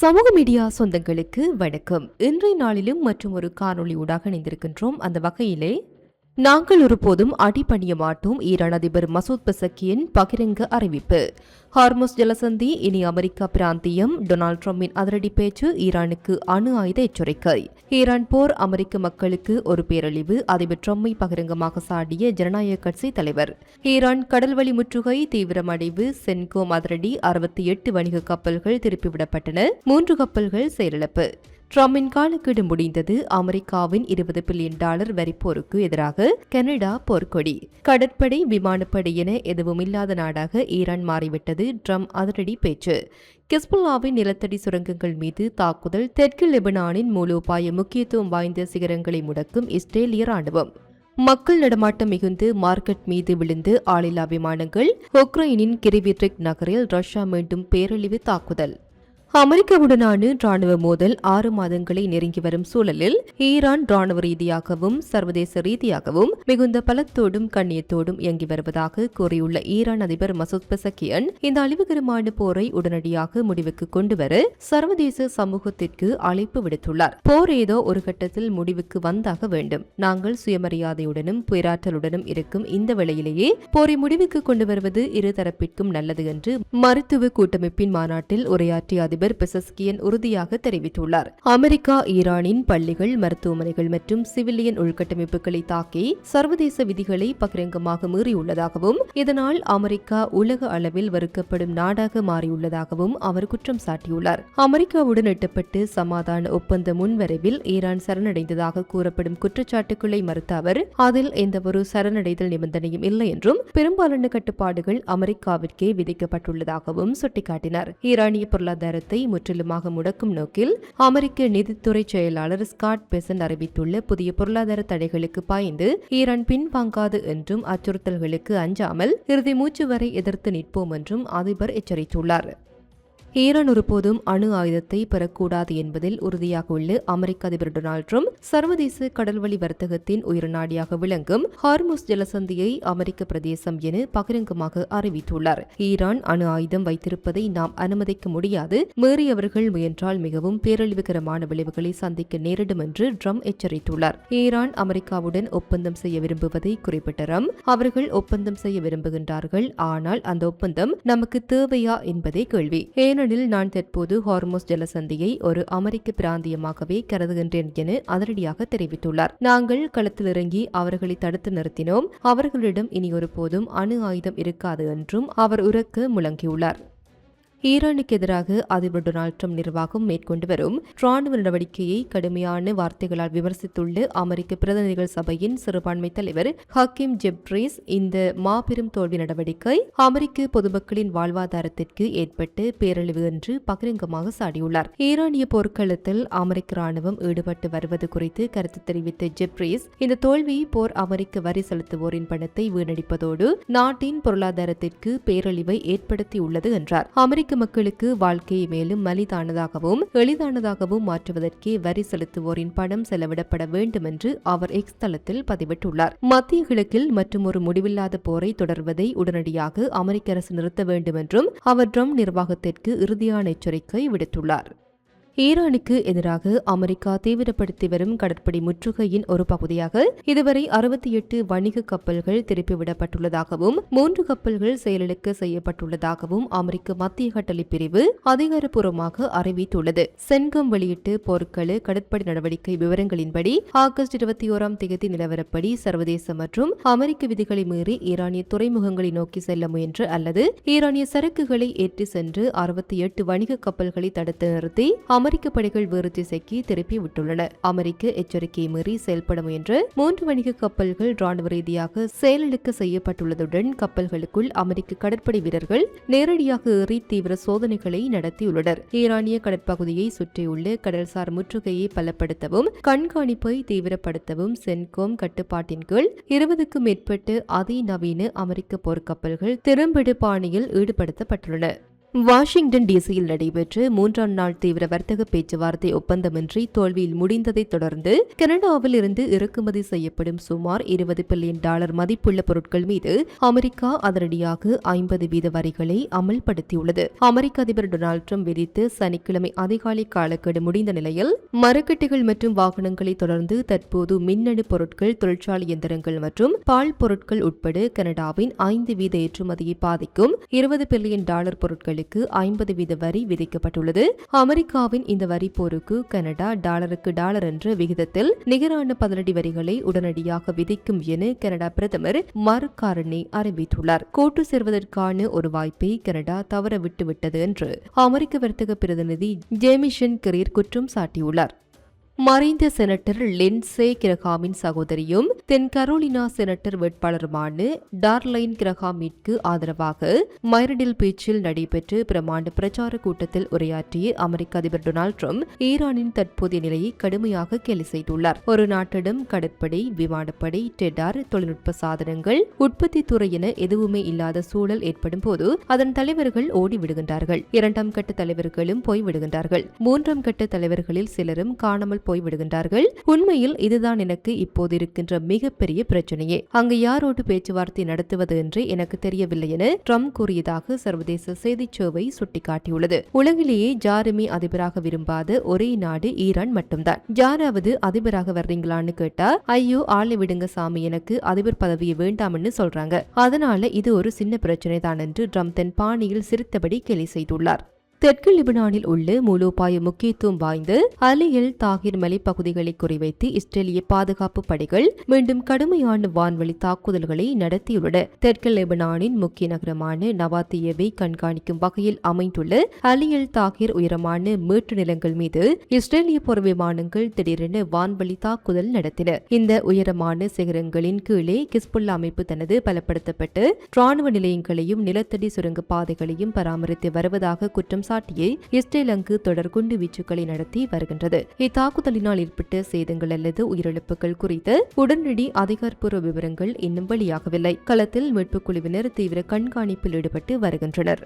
சமூக மீடியா சொந்தங்களுக்கு வணக்கம். இன்றைய நாளிலும் மற்றும் ஒரு காணொளி ஊடாக இணைந்திருக்கின்றோம். அந்த வகையிலே நாங்கள் ஒருபோதும் அடிபணிய மாட்டோம். ஈரான் அதிபர் மசூத் பெசக்கியின் பகிரங்க அறிவிப்பு. ஹார்முஸ் ஜலசந்தி இனி அமெரிக்கா பிராந்தியம். டொனால்டு டிரம்பின் அதிரடி பேச்சு. ஈரானுக்கு அணு ஆயுத எச்சரிக்கை. ஈரான் போர் அமெரிக்க மக்களுக்கு ஒரு பேரழிவு. அதிபர் டிரம்பை பகிரங்கமாக சாடிய ஜனநாயக கட்சி தலைவர். ஈரான் கடல்வழி முற்றுகை தீவிரமடைவு. சென்கோம் அதிரடி. 68 வணிக கப்பல்கள் திருப்பிவிடப்பட்டன. 3 கப்பல்கள் செயலிழப்பு. டிரம்பின் காலக்கெடு முடிந்தது. அமெரிக்காவின் $20 பில்லியன் வரிப்போருக்கு எதிராக கனடா போர்க்கொடி. கடற்படை விமானப்படை என எதுவும் இல்லாத நாடாக ஈரான் மாறிவிட்டது. டிரம்ப் அதிரடி பேச்சு. ஹிஸ்புல்லாவின் நிலத்தடி சுரங்கங்கள் மீது தாக்குதல். தெற்கு லெபனானின் மூலோபாய முக்கியத்துவம் வாய்ந்த சிகரங்களை முடக்கும் இஸ்ரேலிய ராணுவம். மக்கள் நடமாட்டம் மிகுந்து மார்க்கெட் மீது விழுந்து ஆளில்லா விமானங்கள். உக்ரைனின் கிரிவிட்ரிக் நகரில் ரஷ்யா மீண்டும் பேரழிவு தாக்குதல். அமெரிக்காவுடனான ராணுவ மோதல் 6 மாதங்களை நெருங்கி வரும் சூழலில் ஈரான் ராணுவ ரீதியாகவும் சர்வதேச ரீதியாகவும் மிகுந்த பலத்தோடும் கண்ணியத்தோடும் இயங்கி வருவதாக கூறியுள்ள ஈரான் அதிபர் மசூத் பெசக்கியன் இந்த அழிவுகரமான போரை உடனடியாக முடிவுக்கு கொண்டுவர சர்வதேச சமூகத்திற்கு அழைப்பு விடுத்துள்ளார். போர் ஏதோ ஒரு கட்டத்தில் முடிவுக்கு வந்தாக வேண்டும். நாங்கள் சுயமரியாதையுடனும் பேராற்றலுடனும் இருக்கும் இந்த வேளையிலேயே போரை முடிவுக்கு கொண்டு வருவது இரு தரப்பிற்கும் நல்லது என்று மருத்துவ கூட்டமைப்பின் மாநாட்டில் உரையாற்றிய அதிபர் பெசஸ்கியன் உறுதியாக தெரிவித்துள்ளார். அமெரிக்கா ஈரானின் பள்ளிகள், மருத்துவமனைகள் மற்றும் சிவிலியன் உள்கட்டமைப்புகளை தாக்கி சர்வதேச விதிகளை பகிரங்கமாக மீறியுள்ளதாகவும் இதனால் அமெரிக்கா உலக அளவில் வெறுக்கப்படும் நாடாக மாறியுள்ளதாகவும் அவர் குற்றம் சாட்டியுள்ளார். அமெரிக்காவுடன் எட்டப்பட்டு சமாதான ஒப்பந்த முன்வரைவில் ஈரான் சரணடைந்ததாக கூறப்படும் குற்றச்சாட்டுக்களை மறுத்த அவர் அதில் எந்தவொரு சரணடைதல் நிபந்தனையும் இல்லை என்றும் பெரும்பாலான கட்டுப்பாடுகள் அமெரிக்காவிற்கே விதிக்கப்பட்டுள்ளதாகவும் சுட்டிக்காட்டினார். ஈரானிய பொருளாதார முற்றிலுமாக முடக்கும் நோக்கில் அமெரிக்க நிதித்துறை செயலாளர் ஸ்காட் பெசன்ட் அறிவித்துள்ள புதிய பொருளாதார தடைகளுக்கு பாய்ந்து ஈரான் பின்வாங்காது என்றும் அச்சுறுத்தல்களுக்கு அஞ்சாமல் இறுதி மூச்சு வரை எதிர்த்து நிற்போம் என்றும் அதிபர் எச்சரித்துள்ளார். ஈரான் ஒருபோதும் அணு ஆயுதத்தை பெறக்கூடாது என்பதில் உறுதியாக உள்ள அமெரிக்க அதிபர் டொனால்டு டிரம்ப் சர்வதேச கடல்வழி வர்த்தகத்தின் உயிர் நாடியாக விளங்கும் ஹார்முஸ் ஜலசந்தியை அமெரிக்க பிரதேசம் என பகிரங்கமாக அறிவித்துள்ளார். ஈரான் அணு ஆயுதம் வைத்திருப்பதை நாம் அனுமதிக்க முடியாது. மீறியவர்கள் முயன்றால் மிகவும் பேரழிவுகரமான விளைவுகளை சந்திக்க நேரிடும் என்று டிரம்ப் எச்சரித்துள்ளார். ஈரான் அமெரிக்காவுடன் ஒப்பந்தம் செய்ய விரும்புவதை குறிப்பிட்ட டிரம்ப் அவர்கள் ஒப்பந்தம் செய்ய விரும்புகின்றார்கள். ஆனால் அந்த ஒப்பந்தம் நமக்கு தேவையா என்பதே கேள்வி. நான் தற்போது ஹார்முஸ் ஜலசந்தியை ஒரு அமெரிக்க பிராந்தியமாகவே கருதுகின்றேன் என அதிரடியாக தெரிவித்துள்ளார். நாங்கள் களத்தில் இறங்கி அவர்களை தடுத்து நிறுத்தினோம். அவர்களிடம் இனி ஒருபோதும் அணு ஆயுதம் இருக்காது என்றும் அவர் உரக்க முழங்கியுள்ளார். ஈரானுக்கு எதிராக அதிபர் டொனால்டு டிரம்ப் நிர்வாகம் மேற்கொண்டு வரும் ராணுவ நடவடிக்கையை கடுமையான வார்த்தைகளால் விமர்சித்துள்ள அமெரிக்க பிரதிநிதிகள் சபையின் சிறுபான்மை தலைவர் ஹக்கீம் ஜெப்ரீஸ் இந்த மாபெரும் தோல்வி நடவடிக்கை அமெரிக்க பொதுமக்களின் வாழ்வாதாரத்திற்கு ஏற்பட்ட பேரழிவு என்று பகிரங்கமாக சாடியுள்ளார். ஈரானிய போர்க்களத்தில் அமெரிக்க ராணுவம் ஈடுபட்டு வருவது குறித்து கருத்து தெரிவித்த ஜெப்ரீஸ் இந்த தோல்வி போர் அமெரிக்க வரி செலுத்துவோரின் பணத்தை வீணடிப்பதோடு நாட்டின் பொருளாதாரத்திற்கு பேரழிவை ஏற்படுத்தியுள்ளது என்றார். அமெரிக்க மக்களுக்கு வாழ்க்கையை மேலும் மலிதானதாகவும் எளிதானதாகவும் மாற்றுவதற்கே வரி செலுத்துவோரின் பணம் செலவிடப்பட வேண்டும் என்று அவர் எக்ஸ் தளத்தில் பதிவிட்டுள்ளார். மத்திய கிழக்கில் மற்றும் ஒரு முடிவில்லாத போரை தொடர்வதை உடனடியாக அமெரிக்க அரசு நிறுத்த வேண்டும் என்றும் அவர் டிரம்ப் நிர்வாகத்திற்கு இறுதியான எச்சரிக்கை விடுத்துள்ளார். ஈரானுக்கு எதிராக அமெரிக்கா தீவிரப்படுத்தி வரும் கடற்படை முற்றுகையின் ஒரு பகுதியாக இதுவரை 68 வணிக கப்பல்கள் திருப்பிவிடப்பட்டுள்ளதாகவும் 3 கப்பல்கள் செயலிழக்க செய்யப்பட்டுள்ளதாகவும் அமெரிக்க மத்திய கட்டளை பிரிவு அதிகாரப்பூர்வமாக அறிவித்துள்ளது. சென்கம் வெளியிட்டு போர்க்கள கடற்படை நடவடிக்கை விவரங்களின்படி ஆகஸ்ட் 21 நிலவரப்படி சர்வதேச மற்றும் அமெரிக்க விதிகளை மீறி ஈரானிய துறைமுகங்களை நோக்கி செல்ல முயன்ற அல்லது ஈரானிய சரக்குகளை ஏற்றி சென்று 68 வணிக கப்பல்களை தடுத்து நிறுத்தி அமெரிக்க படைகள் வேறு திசைக்கு திருப்பி விட்டுள்ளன. அமெரிக்க எச்சரிக்கையை மீறி செயல்பட முயன்ற 3 வணிக கப்பல்கள் ராணுவ ரீதியாக செயலிழக்க செய்யப்பட்டுள்ளதுடன் கப்பல்களுக்குள் அமெரிக்க கடற்படை வீரர்கள் நேரடியாக ஏறி தீவிர சோதனைகளை நடத்தியுள்ளனர். ஈரானிய கடற்பகுதியை சுற்றியுள்ள கடல்சார் முற்றுகையை பலப்படுத்தவும் கண்காணிப்பை தீவிரப்படுத்தவும் சென்கோம் கட்டுப்பாட்டின் கீழ் 20க்கும் மேற்பட்ட அதிநவீன அமெரிக்க போர்க்கப்பல்கள் திறம்பட பாணியில் ஈடுபடுத்தப்பட்டுள்ளன. வாஷிங்டன் டிசியில் நடைபெற்ற 3ஆம் நாள் தீவிர வர்த்தக பேச்சுவார்த்தை ஒப்பந்தமின்றி தோல்வியில் முடிந்ததைத் தொடர்ந்து கனடாவில் இருந்து இறக்குமதி செய்யப்படும் சுமார் $20 பில்லியன் மதிப்புள்ள பொருட்கள் மீது அமெரிக்கா அதிரடியாக 50% வரிகளை அமல்படுத்தியுள்ளது. அமெரிக்க அதிபர் டொனால்டு டிரம்ப் விதித்து சனிக்கிழமை அதிகாலை காலக்கெடு முடிந்த நிலையில் மரக்கட்டைகள் மற்றும் வாகனங்களை தொடர்ந்து தற்போது மின்னணு பொருட்கள், தொழிற்சாலை இயந்திரங்கள் மற்றும் பால் பொருட்கள் உட்பட கனடாவின் 5% ஏற்றுமதியை பாதிக்கும் $20 பில்லியன் பொருட்களுக்கு 50% வரி விதிக்கப்பட்டுள்ளது. அமெரிக்காவின் இந்த வரி போருக்கு கனடா டாலருக்கு டாலர் என்ற விகிதத்தில் நிகரான பதிலடி வரிகளை உடனடியாக விதிக்கும் என கனடா பிரதமர் மார்க் கார்னே அறிவித்துள்ளார். கூட்டு சேர்வதற்கான ஒரு வாய்ப்பை கனடா தவற விட்டுவிட்டது என்று அமெரிக்க வர்த்தக பிரதிநிதி ஜேமிசன் கரீர் குற்றம் சாட்டியுள்ளார். மறைந்த செனட்டர் லிண்ட்சே கிரஹாமின் சகோதரியும் தென் கரோலினா செனட்டர் வேட்பாளருமான டார்லைன் கிரஹாமிற்கு ஆதரவாக மைரடில் பீச்சில் நடைபெற்ற பிரமாண்ட பிரச்சார கூட்டத்தில் உரையாற்றிய அமெரிக்க அதிபர் டொனால்டு டிரம்ப் ஈரானின் தற்போதைய நிலையை கடுமையாக கேலி செய்துள்ளார். ஒரு நாட்டிடம் கடற்படை, விமானப்படை, டெடார், தொழில்நுட்ப சாதனங்கள், உற்பத்தி துறை என எதுவுமே இல்லாத சூழல் ஏற்படும் போது அதன் தலைவர்கள் ஓடிவிடுகின்றார்கள். 2ஆம் கட்ட தலைவர்களும் போய்விடுகின்றார்கள். 3ஆம் கட்ட தலைவர்களில் சிலரும் காணாமல் போய்விடுகின்றார்கள். உண்மையில் இதுதான் எனக்கு இப்போது இருக்கின்ற மிகப்பெரிய பிரச்சனையே. அங்கு யாரோடு பேச்சுவார்த்தை நடத்துவது என்று எனக்கு தெரியவில்லை என ட்ரம்ப் கூறியதாக சர்வதேச செய்திச் சேவை சுட்டிக்காட்டியுள்ளது. உலகிலேயே யாருமே அதிபராக விரும்பாத ஒரே நாடு ஈரான் மட்டும்தான். யாராவது அதிபராக வர்றீங்களான்னு கேட்டா, ஐயோ ஆளை விடுங்க சாமி, எனக்கு அதிபர் பதவியை வேண்டாம்னு சொல்றாங்க. அதனால இது ஒரு சின்ன பிரச்சனை தான் என்று ட்ரம்ப் தன் பாணியில் சிரித்தபடி கேலி செய்துள்ளார். தெற்கு லெபனானில் உள்ள மூலோபாய முக்கியத்துவம் வாய்ந்த அலியல் தாகிர் மலைப்பகுதிகளை குறிவைத்து இஸ்ரேலிய பாதுகாப்பு படைகள் மீண்டும் கடுமையான வான்வழி தாக்குதல்களை நடத்தியுள்ளன. தெற்கு லெபனானின் முக்கிய நகரமான நவாத்தியவை கண்காணிக்கும் வகையில் அமைந்துள்ள அலியல் தாகிர் உயரமான மேட்டு நிலங்கள் மீது இஸ்ரேலிய போர் விமானங்கள் திடீரென வான்வழி தாக்குதல் நடத்தின. இந்த உயரமான சிகரங்களின் கீழே ஹிஸ்புல்லா அமைப்பு தனது பலப்படுத்தப்பட்டு ராணுவ நிலையங்களையும் நிலத்தடி சுரங்க பாதைகளையும் பராமரித்து வருவதாக குற்றம் சாட்டிய இஸ்ரேல் அங்கு தொடர் குண்டு வீச்சுக்களை நடத்தி வருகின்றது. இத்தாக்குதலினால் ஏற்பட்ட சேதங்கள் அல்லது உயிரிழப்புகள் குறித்து உடனடி அதிகாரப்பூர்வ விவரங்கள் இன்னும் வெளியாகவில்லை. களத்தில் மீட்புக் குழுவினர் தீவிர கண்காணிப்பில் ஈடுபட்டு வருகின்றனர்.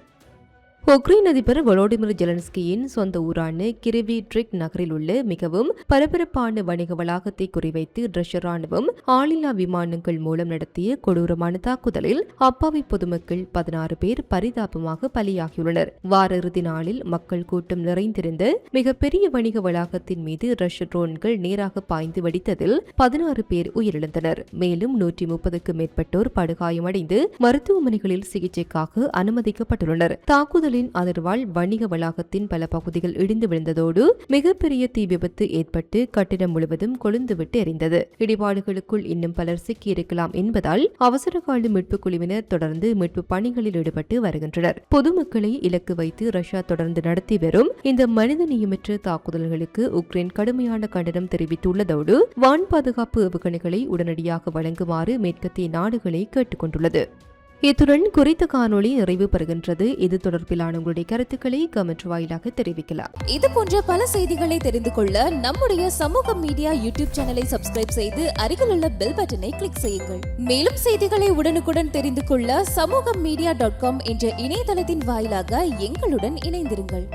உக்ரைன் அதிபர் வொலோடிமிர் ஜெலன்ஸ்கியின் சொந்த ஊரான கிரிவிட்ரிக் நகரில் உள்ள மிகவும் பரபரப்பான வணிக வளாகத்தை குறிவைத்து ரஷ்ய ராணுவம் ஆளில்லா விமானங்கள் மூலம் நடத்திய கொடூரமான தாக்குதலில் அப்பாவி பொதுமக்கள் 16 பேர் பரிதாபமாக பலியாகியுள்ளனர். வார இறுதி நாளில் மக்கள் கூட்டம் நிறைந்திருந்த மிகப்பெரிய வணிக வளாகத்தின் மீது ரஷ்ய ட்ரோன்கள் நேராக பாய்ந்து வெடித்ததில் 16 பேர் உயிரிழந்தனர். மேலும் 130க்கும் மேற்பட்டோர் படுகாயமடைந்து மருத்துவமனைகளில் சிகிச்சைக்காக அனுமதிக்கப்பட்டுள்ளனர். தாக்குதல் அதிர்வால் வணிக வளாகத்தின் பல பகுதிகள் இடிந்து விழுந்ததோடு மிகப்பெரிய தீ விபத்து ஏற்பட்டு கட்டிடம் முழுவதும் கொழுந்துவிட்டு எரிந்தது. இடிபாடுகளுக்குள் இன்னும் பலர் சிக்கியிருக்கலாம் என்பதால் அவசரகால மீட்புக் குழுவினர் தொடர்ந்து மீட்பு பணிகளில் ஈடுபட்டு வருகின்றனர். பொதுமக்களை இலக்கு வைத்து ரஷ்யா தொடர்ந்து நடத்தி வரும் இந்த மனிதநேயமற்ற தாக்குதல்களுக்கு உக்ரைன் கடுமையான கண்டனம் தெரிவித்துள்ளதோடு வான் பாதுகாப்பு ஏவுகணைகளை உடனடியாக வழங்குமாறு மேற்கத்திய நாடுகளை கேட்டுக் கொண்டுள்ளது. இத்துடன் குறித்த காணொளி நிறைவு பெறுகின்றது. இது தொடர்பிலான உங்களுடைய கருத்துக்களை கமெண்ட் வாயிலாக தெரிவிக்கலாம். இது போன்ற பல செய்திகளை தெரிந்து கொள்ள நம்முடைய சமூக மீடியா யூடியூப் சேனலை சப்ஸ்கிரைப் செய்து அருகிலுள்ள பெல் பட்டனை கிளிக் செய்யுங்கள். மேலும் செய்திகளை உடனுக்குடன் தெரிந்து கொள்ள சமூகமீடியா.com என்ற இணையதளத்தின் வாயிலாக எங்களுடன் இணைந்திருங்கள்.